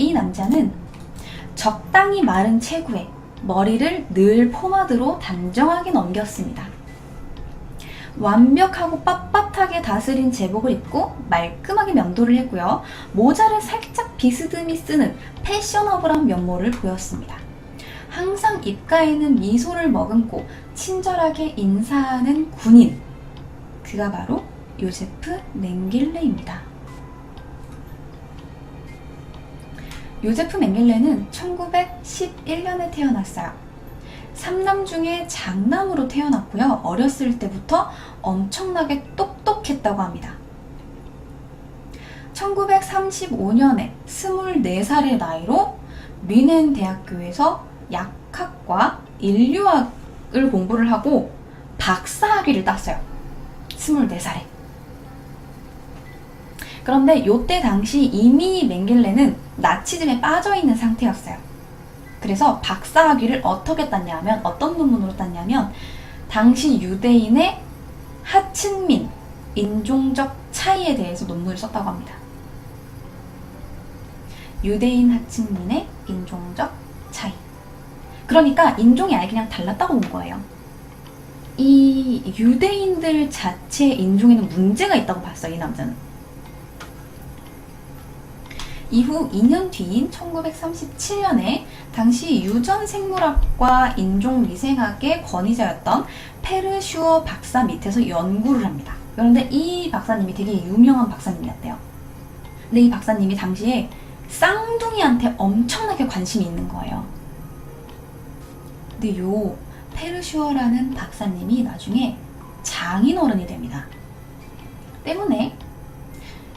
이 남자는 적당히 마른 체구에 머리를 늘 포마드로 단정하게 넘겼습니다. 완벽하고 빳빳하게 다스린 제복을 입고 말끔하게 면도를 했고요. 모자를 살짝 비스듬히 쓰는 패셔너블한 면모를 보였습니다. 항상 입가에는 미소를 머금고 친절하게 인사하는 군인. 그가 바로 요제프 맹겔레입니다. 요제프 맹겔레는 1911년에 태어났어요. 3남 중에 장남으로 태어났고요. 어렸을 때부터 엄청나게 똑똑했다고 합니다. 1935년에 24살의 나이로 뮌헨 대학교에서 약학과 인류학을 공부를 하고 박사학위를 땄어요. 24살에. 그런데 이때 당시 이미 맹겔레는 나치즘에 빠져있는 상태였어요. 그래서 박사학위를 어떻게 땄냐면, 어떤 논문으로 땄냐면 당시 유대인의 하층민, 인종적 차이에 대해서 논문을 썼다고 합니다. 유대인 하층민의 인종적 차이. 그러니까 인종이 아예 그냥 달랐다고 본 거예요. 이 유대인들 자체의 인종에는 문제가 있다고 봤어요, 이 남자는. 이후 2년 뒤인 1937년에 당시 유전생물학과 인종위생학의 권위자였던 페르 슈어 박사 밑에서 연구를 합니다. 그런데 이 박사님이 되게 유명한 박사님이었대요. 근데 이 박사님이 당시에 쌍둥이한테 엄청나게 관심이 있는 거예요. 근데 요 페르 슈어라는 박사님이 나중에 장인어른이 됩니다. 때문에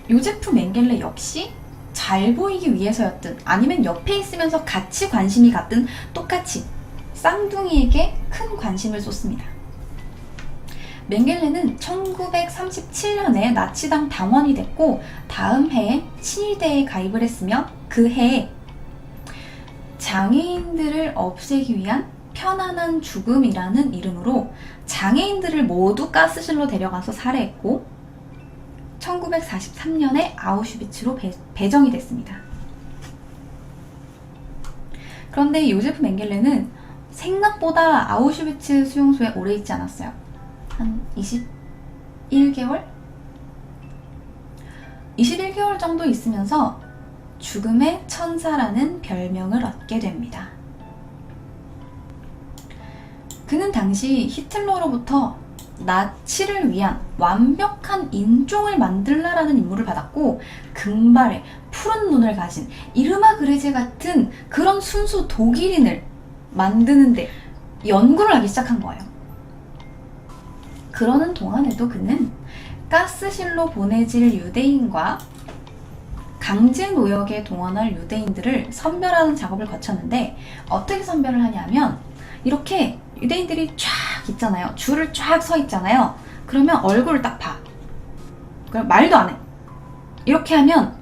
요제프 맹겔레 역시 잘 보이기 위해서였든 아니면 옆에 있으면서 같이 관심이 갔든 똑같이 쌍둥이에게 큰 관심을 쏟습니다. 맹겔레는 1937년에 나치당 당원이 됐고 다음 해에 친일대에 가입을 했으며 그 해에 장애인들을 없애기 위한 편안한 죽음이라는 이름으로 장애인들을 모두 가스실로 데려가서 살해했고 1943년에 아우슈비츠로 배정이 됐습니다. 그런데 요제프 맹겔레는 생각보다 아우슈비츠 수용소에 오래 있지 않았어요. 한 21개월? 21개월 정도 있으면서 죽음의 천사라는 별명을 얻게 됩니다. 그는 당시 히틀러로부터 나치를 위한 완벽한 인종을 만들라라는 임무를 받았고 금발에 푸른 눈을 가진 이르마 그레제 같은 그런 순수 독일인을 만드는데 연구를 하기 시작한 거예요. 그러는 동안에도 그는 가스실로 보내질 유대인과 강제 노역에 동원할 유대인들을 선별하는 작업을 거쳤는데 어떻게 선별을 하냐면 이렇게 유대인들이 쫙 있잖아요. 줄을 쫙 서 있잖아요. 그러면 얼굴을 딱 봐. 그럼 말도 안 해. 이렇게 하면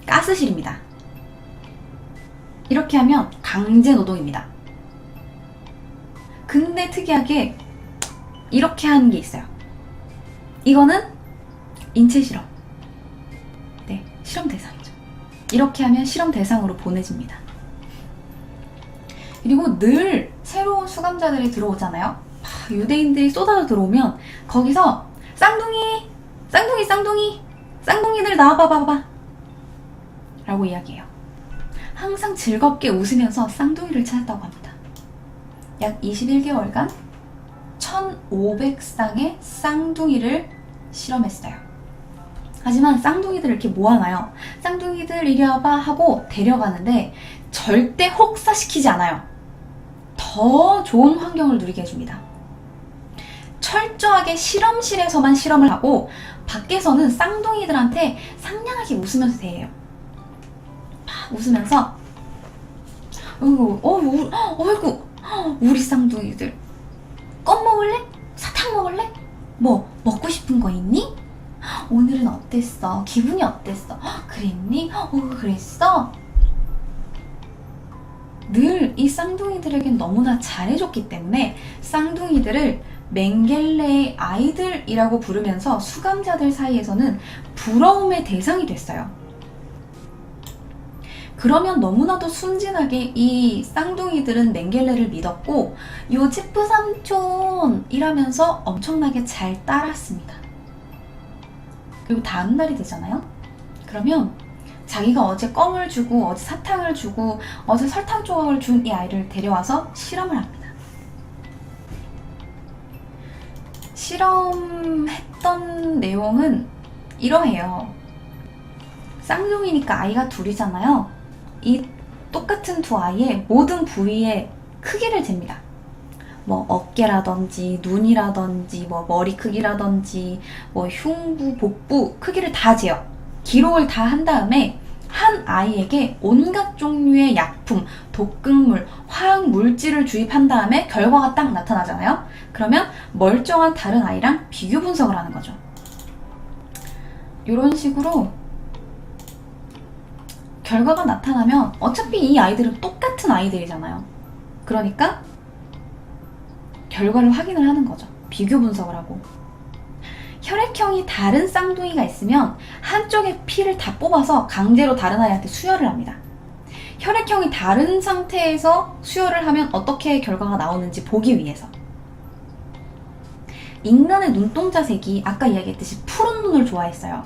가스실입니다. 이렇게 하면 강제 노동입니다. 근데 특이하게 이렇게 하는 게 있어요. 이거는 인체 실험. 네, 실험 대상이죠. 이렇게 하면 실험 대상으로 보내집니다. 그리고 늘 새로운 수감자들이 들어오잖아요. 유대인들이 쏟아져 들어오면 거기서 쌍둥이들 나와봐봐 라고 이야기해요. 항상 즐겁게 웃으면서 쌍둥이를 찾았다고 합니다. 약 21개월간 1500쌍의 쌍둥이를 실험했어요. 하지만 쌍둥이들을 이렇게 모아놔요. 쌍둥이들 이리 와봐 하고 데려가는데 절대 혹사시키지 않아요. 더 좋은 환경을 누리게 해줍니다. 철저하게 실험실에서만 실험을 하고 밖에서는 쌍둥이들한테 상냥하게 웃으면서 대해요. 웃으면서 어이구 우리 쌍둥이들 껌 먹을래? 사탕 먹을래? 뭐 먹고 싶은 거 있니? 오늘은 어땠어? 기분이 어땠어? 그랬니? 그랬어? 늘 이 쌍둥이들에겐 너무나 잘해줬기 때문에 쌍둥이들을 맹겔레의 아이들이라고 부르면서 수감자들 사이에서는 부러움의 대상이 됐어요. 그러면 너무나도 순진하게 이 쌍둥이들은 맹겔레를 믿었고 요지프 삼촌 이라면서 엄청나게 잘 따랐습니다. 그리고 다음 날이 되잖아요. 그러면 자기가 어제 껌을 주고 어제 사탕을 주고 어제 설탕 조각을 준 이 아이를 데려와서 실험을 합니다. 실험했던 내용은 이러해요. 쌍둥이니까 아이가 둘이잖아요. 이 똑같은 두 아이의 모든 부위의 크기를 잽니다. 뭐 어깨라든지 눈이라든지 뭐 머리 크기라든지 뭐 흉부, 복부 크기를 다 재요. 기록을 다 한 다음에 한 아이에게 온갖 종류의 약품, 독극물, 화학 물질을 주입한 다음에 결과가 딱 나타나잖아요. 그러면 멀쩡한 다른 아이랑 비교 분석을 하는 거죠. 이런 식으로 결과가 나타나면 어차피 이 아이들은 똑같은 아이들이잖아요. 그러니까 결과를 확인을 하는 거죠. 비교 분석을 하고. 혈액형이 다른 쌍둥이가 있으면 한쪽의 피를 다 뽑아서 강제로 다른 아이한테 수혈을 합니다. 혈액형이 다른 상태에서 수혈을 하면 어떻게 결과가 나오는지 보기 위해서. 인간의 눈동자색이 아까 이야기했듯이 푸른 눈을 좋아했어요.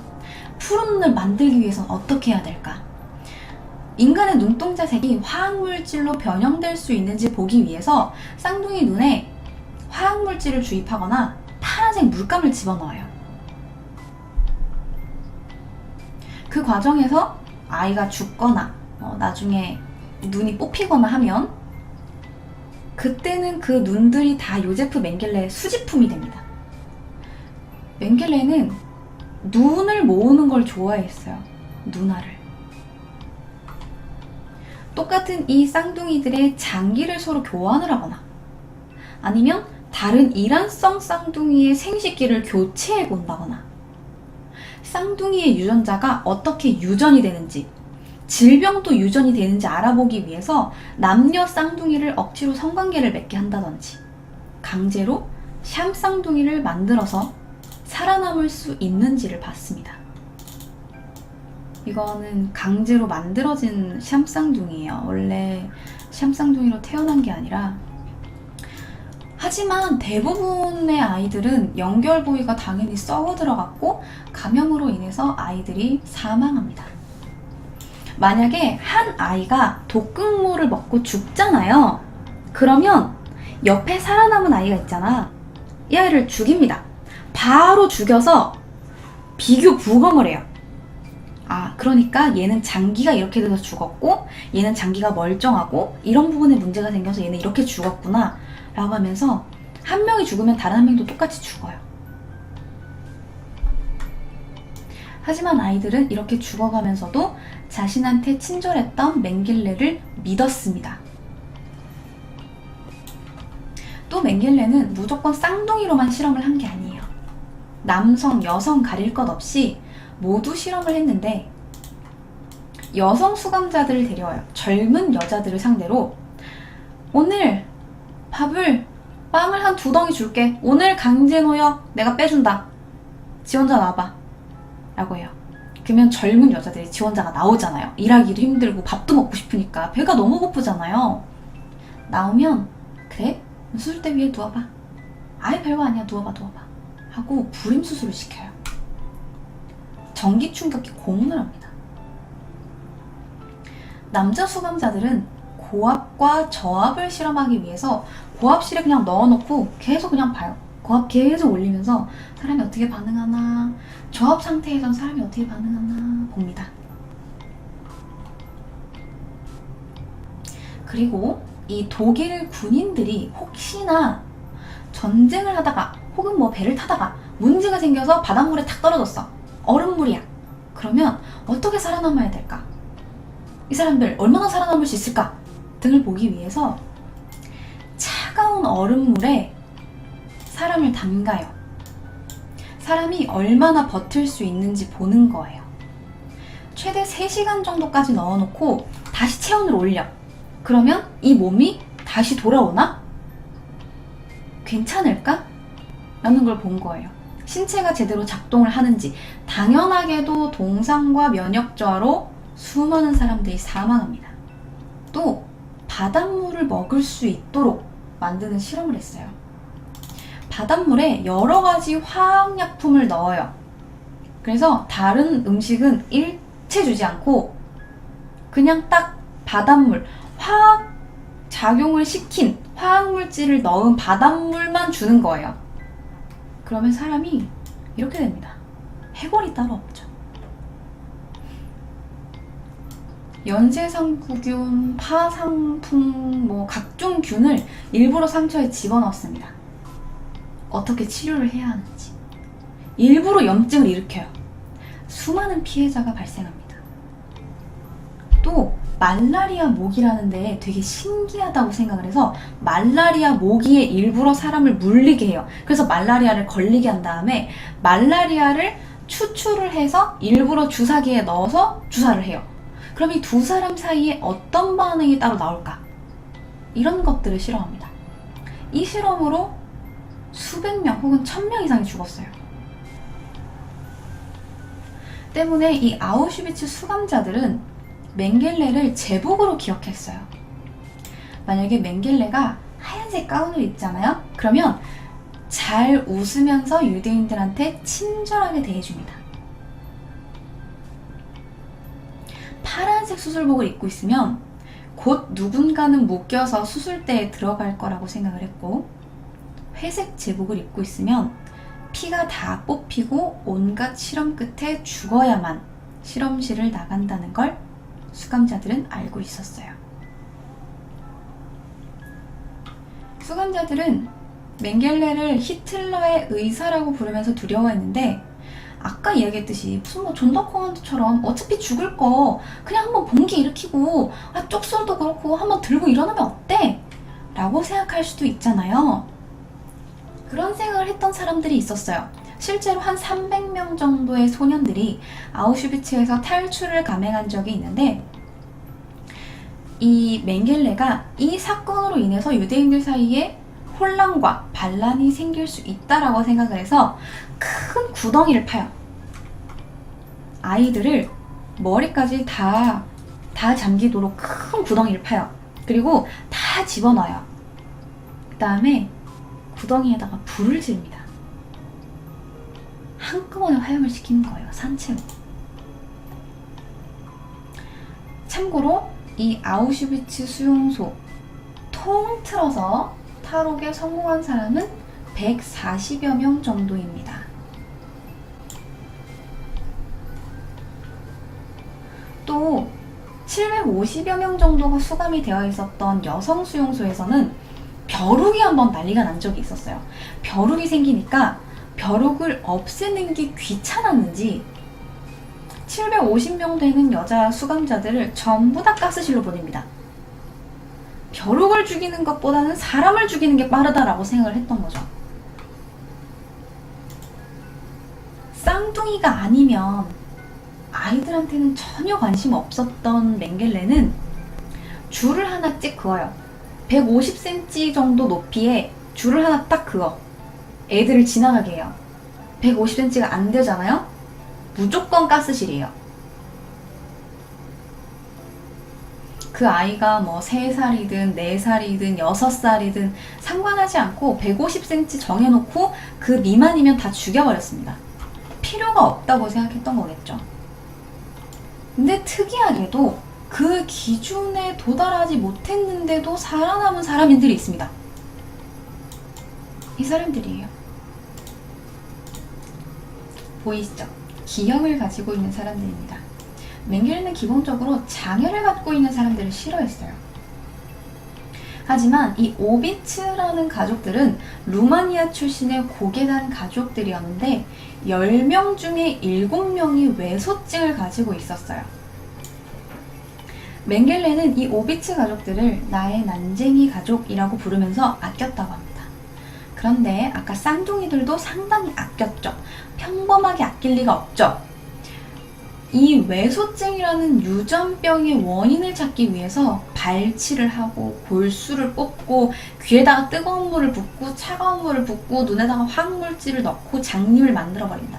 푸른 눈을 만들기 위해서는 어떻게 해야 될까? 인간의 눈동자색이 화학물질로 변형될 수 있는지 보기 위해서 쌍둥이 눈에 화학물질을 주입하거나 파란색 물감을 집어넣어요. 그 과정에서 아이가 죽거나 나중에 눈이 뽑히거나 하면 그때는 그 눈들이 다 요제프 맹겔레의 수집품이 됩니다. 맹겔레는 눈을 모으는 걸 좋아했어요. 눈알을. 똑같은 이 쌍둥이들의 장기를 서로 교환을 하거나 아니면 다른 이란성 쌍둥이의 생식기를 교체해 본다거나 쌍둥이의 유전자가 어떻게 유전이 되는지 질병도 유전이 되는지 알아보기 위해서 남녀 쌍둥이를 억지로 성관계를 맺게 한다든지 강제로 샴 쌍둥이를 만들어서 살아남을 수 있는지를 봤습니다. 이거는 강제로 만들어진 샴 쌍둥이에요. 원래 샴 쌍둥이로 태어난 게 아니라. 하지만 대부분의 아이들은 연결 부위가 당연히 썩어 들어갔고 감염으로 인해서 아이들이 사망합니다. 만약에 한 아이가 독극물을 먹고 죽잖아요. 그러면 옆에 살아남은 아이가 있잖아. 이 아이를 죽입니다. 바로 죽여서 비교 부검을 해요. 그러니까 얘는 장기가 이렇게 돼서 죽었고 얘는 장기가 멀쩡하고 이런 부분에 문제가 생겨서 얘는 이렇게 죽었구나 라고 하면서 한 명이 죽으면 다른 한 명도 똑같이 죽어요. 하지만 아이들은 이렇게 죽어가면서도 자신한테 친절했던 맹겔레를 믿었습니다. 또 맹겔레는 무조건 쌍둥이로만 실험을 한 게 아니에요. 남성, 여성 가릴 것 없이 모두 실험을 했는데 여성 수감자들을 데려와요. 젊은 여자들을 상대로 오늘 빵을 한 2덩이 줄게. 오늘 강제노역 내가 빼준다. 지원자 나와봐. 라고 해요. 그러면 젊은 여자들이 지원자가 나오잖아요. 일하기도 힘들고 밥도 먹고 싶으니까 배가 너무 고프잖아요. 나오면 그래? 수술대 위에 누워봐. 아예 별거 아니야. 누워봐. 하고 불임수술을 시켜요. 전기 충격기 고문을 합니다. 남자 수감자들은 고압과 저압을 실험하기 위해서 고압실에 그냥 넣어놓고 계속 그냥 봐요. 고압 계속 올리면서 사람이 어떻게 반응하나, 저압 상태에선 사람이 어떻게 반응하나 봅니다. 그리고 이 독일 군인들이 혹시나 전쟁을 하다가 혹은 뭐 배를 타다가 문제가 생겨서 바닷물에 탁 떨어졌어. 얼음물이야. 그러면 어떻게 살아남아야 될까? 이 사람들 얼마나 살아남을 수 있을까? 등을 보기 위해서 차가운 얼음물에 사람을 담가요. 사람이 얼마나 버틸 수 있는지 보는 거예요. 최대 3시간 정도까지 넣어놓고 다시 체온을 올려. 그러면 이 몸이 다시 돌아오나? 괜찮을까? 라는 걸 본 거예요. 신체가 제대로 작동을 하는지. 당연하게도 동상과 면역 저하로 수많은 사람들이 사망합니다. 또 바닷물을 먹을 수 있도록 만드는 실험을 했어요. 바닷물에 여러 가지 화학약품을 넣어요. 그래서 다른 음식은 일체 주지 않고 그냥 딱 바닷물, 화학 작용을 시킨 화학물질을 넣은 바닷물만 주는 거예요. 그러면 사람이 이렇게 됩니다. 해골이 따로 없죠. 연쇄상구균, 파상풍, 각종 균을 일부러 상처에 집어넣습니다. 어떻게 치료를 해야 하는지. 일부러 염증을 일으켜요. 수많은 피해자가 발생합니다. 또 말라리아 모기라는 데 되게 신기하다고 생각을 해서 말라리아 모기에 일부러 사람을 물리게 해요. 그래서 말라리아를 걸리게 한 다음에 말라리아를 추출을 해서 일부러 주사기에 넣어서 주사를 해요. 그럼 이 두 사람 사이에 어떤 반응이 따로 나올까? 이런 것들을 실험합니다. 이 실험으로 수백 명 혹은 1000명 이상이 죽었어요. 때문에 이 아우슈비츠 수감자들은 맹겔레를 제복으로 기억했어요. 만약에 맹겔레가 하얀색 가운을 입잖아요? 그러면 잘 웃으면서 유대인들한테 친절하게 대해줍니다. 파란색 수술복을 입고 있으면 곧 누군가는 묶여서 수술대에 들어갈 거라고 생각을 했고, 회색 제복을 입고 있으면 피가 다 뽑히고 온갖 실험 끝에 죽어야만 실험실을 나간다는 걸 수감자들은 알고 있었어요. 수감자들은 맹겔레를 히틀러의 의사라고 부르면서 두려워했는데, 아까 이야기했듯이 무슨 존더 코만도처럼 어차피 죽을 거 그냥 한번 봉기 일으키고 쪽솔도 그렇고 한번 들고 일어나면 어때? 라고 생각할 수도 있잖아요. 그런 생각을 했던 사람들이 있었어요. 실제로 한 300명 정도의 소년들이 아우슈비츠에서 탈출을 감행한 적이 있는데, 이 맹겔레가 이 사건으로 인해서 유대인들 사이에 혼란과 반란이 생길 수 있다라고 생각을 해서 큰 구덩이를 파요. 아이들을 머리까지 다 잠기도록 큰 구덩이를 파요. 그리고 다 집어넣어요. 그 다음에 구덩이에다가 불을 지릅니다. 한꺼번에 화형을 시키는 거예요. 산채로. 참고로 이 아우슈비츠 수용소 통틀어서 탈옥에 성공한 사람은 140여 명 정도입니다. 또 750여 명 정도가 수감이 되어 있었던 여성 수용소에서는 벼룩이 한번 난리가 난 적이 있었어요. 벼룩이 생기니까 벼룩을 없애는 게 귀찮았는지 750명 되는 여자 수감자들을 전부 다 가스실로 보냅니다. 벼룩을 죽이는 것보다는 사람을 죽이는 게 빠르다라고 생각을 했던 거죠. 쌍둥이가 아니면 아이들한테는 전혀 관심 없었던 맹겔레는 줄을 하나 찍 그어요. 150cm 정도 높이에 줄을 하나 딱 그어 애들을 지나가게 해요. 150cm가 안 되잖아요? 무조건 가스실이에요. 그 아이가 3살이든 4살이든 6살이든 상관하지 않고 150cm 정해놓고 그 미만이면 다 죽여버렸습니다. 필요가 없다고 생각했던 거겠죠. 근데 특이하게도 그 기준에 도달하지 못했는데도 살아남은 사람들이 있습니다. 이 사람들이에요. 보이시죠? 기형을 가지고 있는 사람들입니다. 맹겔레는 기본적으로 장애를 갖고 있는 사람들을 싫어했어요. 하지만 이 오비츠라는 가족들은 루마니아 출신의 고계단 가족들이었는데 10명 중에 7명이 외소증을 가지고 있었어요. 맹겔레는 이 오비츠 가족들을 나의 난쟁이 가족이라고 부르면서 아꼈다고 합니다. 그런데 아까 쌍둥이들도 상당히 아꼈죠. 평범하게 아낄 리가 없죠. 이 외소증이라는 유전병의 원인을 찾기 위해서 발치를 하고 골수를 뽑고 귀에다가 뜨거운 물을 붓고 차가운 물을 붓고 눈에다가 화학물질을 넣고 장님을 만들어버린다.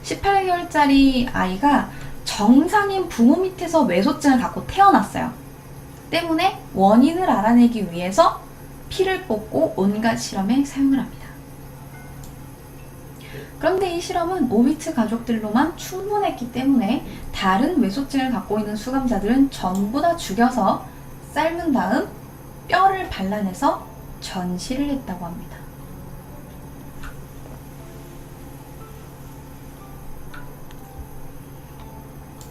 18개월짜리 아이가 정상인 부모 밑에서 외소증을 갖고 태어났어요. 때문에 원인을 알아내기 위해서 피를 뽑고 온갖 실험에 사용을 합니다. 그런데 이 실험은 오비츠 가족들로만 충분했기 때문에 다른 외소증을 갖고 있는 수감자들은 전부 다 죽여서 삶은 다음 뼈를 발라내서 전시를 했다고 합니다.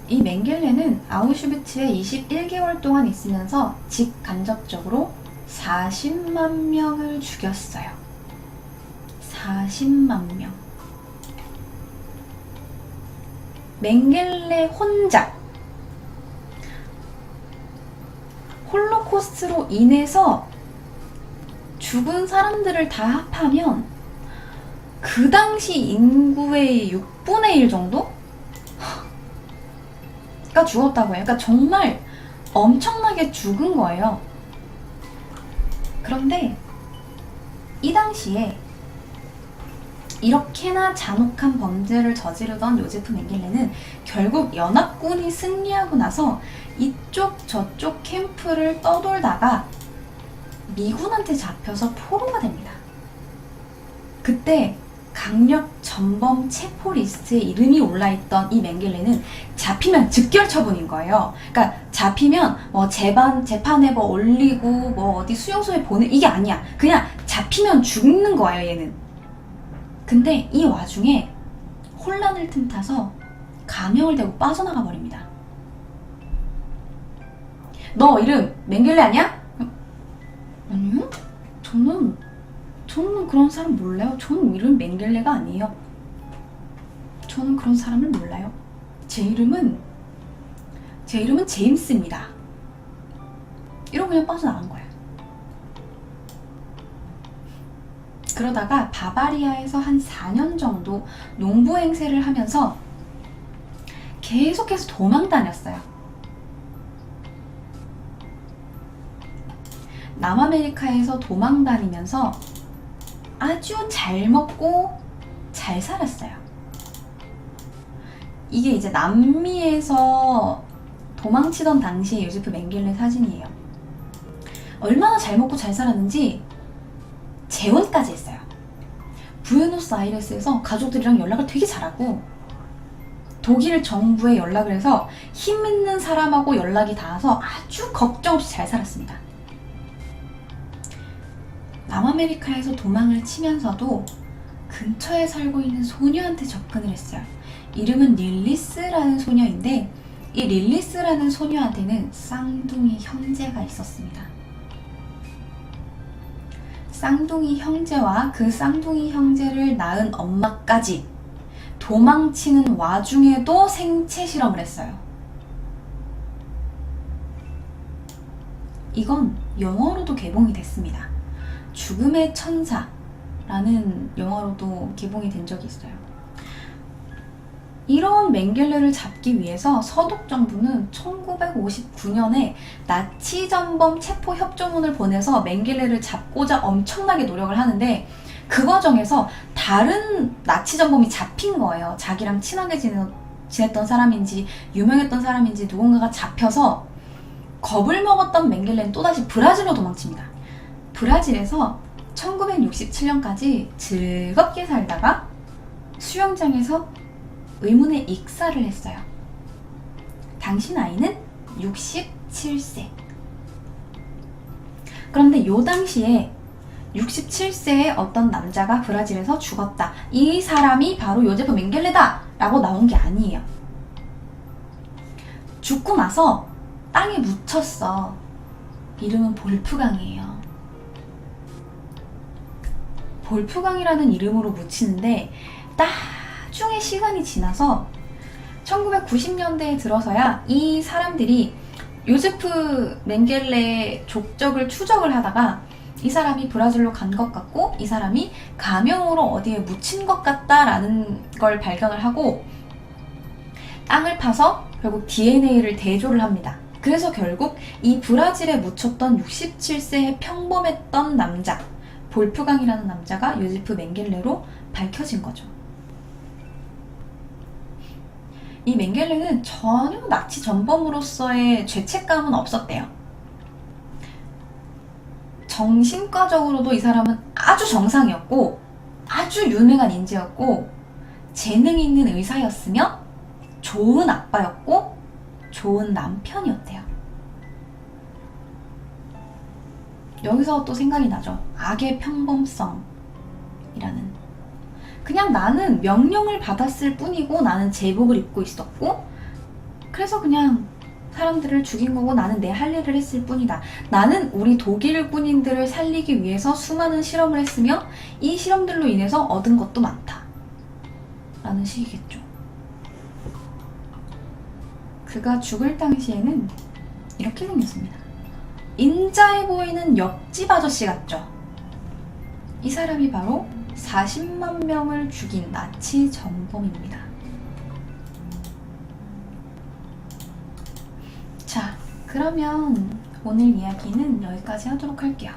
이 맹겔레는 아우슈비츠에 21개월 동안 있으면서 직간접적으로 40만 명을 죽였어요. 40만 명. 맹겔레 혼자 홀로코스트로 인해서 죽은 사람들을 다 합하면 그 당시 인구의 6분의 1 정도가 죽었다고 해요. 그러니까 정말 엄청나게 죽은 거예요. 그런데 이 당시에 이렇게나 잔혹한 범죄를 저지르던 요제프 맹겔레는 결국 연합군이 승리하고 나서 이쪽 저쪽 캠프를 떠돌다가 미군한테 잡혀서 포로가 됩니다. 그때 강력 전범 체포 리스트에 이름이 올라있던 이 맹겔레는 잡히면 즉결 처분인 거예요. 그러니까 잡히면 뭐 재판에 뭐 올리고 뭐 어디 수용소에 이게 아니야. 그냥 잡히면 죽는 거예요, 얘는. 근데 이 와중에 혼란을 틈타서 감형을 되고 빠져나가 버립니다. 너 이름 맹겔레 아니야? 아니요? 저는 그런 사람 몰라요. 저는 이름 맹겔레가 아니에요. 저는 그런 사람을 몰라요. 제 이름은 제임스입니다. 이러고 그냥 빠져나간 거예요. 그러다가 바바리아에서 한 4년 정도 농부 행세를 하면서 계속해서 도망 다녔어요. 남아메리카에서 도망 다니면서 아주 잘 먹고 잘 살았어요. 이게 이제 남미에서 도망치던 당시의 요제프 맹겔레 사진이에요. 얼마나 잘 먹고 잘 살았는지 재혼까지 했어요. 부에노스아이레스에서 가족들이랑 연락을 되게 잘하고 독일 정부에 연락을 해서 힘 있는 사람하고 연락이 닿아서 아주 걱정 없이 잘 살았습니다. 남아메리카에서 도망을 치면서도 근처에 살고 있는 소녀한테 접근을 했어요. 이름은 릴리스라는 소녀인데 이 릴리스라는 소녀한테는 쌍둥이 형제가 있었습니다. 쌍둥이 형제와 그 쌍둥이 형제를 낳은 엄마까지 도망치는 와중에도 생체 실험을 했어요. 이건 영어로도 개봉이 됐습니다. 죽음의 천사라는 영화로도 개봉이 된 적이 있어요. 이런 맹겔레를 잡기 위해서 서독 정부는 1959년에 나치 전범 체포 협조문을 보내서 맹겔레를 잡고자 엄청나게 노력을 하는데 그 과정에서 다른 나치 전범이 잡힌 거예요. 자기랑 친하게 지냈던 사람인지 유명했던 사람인지 누군가가 잡혀서 겁을 먹었던 맹겔레는 또다시 브라질로 도망칩니다. 브라질에서 1967년까지 즐겁게 살다가 수영장에서 의문의 익사를 했어요. 당시 나이는 67세. 그런데 요 당시에 67세의 어떤 남자가 브라질에서 죽었다. 이 사람이 바로 요제프 맹겔레다! 라고 나온 게 아니에요. 죽고 나서 땅에 묻혔어. 이름은 볼프강이에요. 볼프강이라는 이름으로 묻히는데 나중에 시간이 지나서 1990년대에 들어서야 이 사람들이 요제프 맹겔레 족적을 추적을 하다가 이 사람이 브라질로 간 것 같고 이 사람이 가명으로 어디에 묻힌 것 같다라는 걸 발견을 하고 땅을 파서 결국 DNA를 대조를 합니다. 그래서 결국 이 브라질에 묻혔던 67세의 평범했던 남자 볼프강이라는 남자가 요제프 맹겔레로 밝혀진 거죠. 이 맹겔레는 전혀 나치 전범으로서의 죄책감은 없었대요. 정신과적으로도 이 사람은 아주 정상이었고 아주 유능한 인재였고 재능 있는 의사였으며 좋은 아빠였고 좋은 남편이었대요. 여기서 또 생각이 나죠. 악의 평범성이라는. 그냥 나는 명령을 받았을 뿐이고 나는 제복을 입고 있었고 그래서 그냥 사람들을 죽인 거고 나는 내 할 일을 했을 뿐이다. 나는 우리 독일 군인들을 살리기 위해서 수많은 실험을 했으며 이 실험들로 인해서 얻은 것도 많다. 라는 식이겠죠. 그가 죽을 당시에는 이렇게 생겼습니다. 인자해 보이는 옆집 아저씨 같죠? 이 사람이 바로 40만 명을 죽인 나치 전범입니다. 자, 그러면 오늘 이야기는 여기까지 하도록 할게요.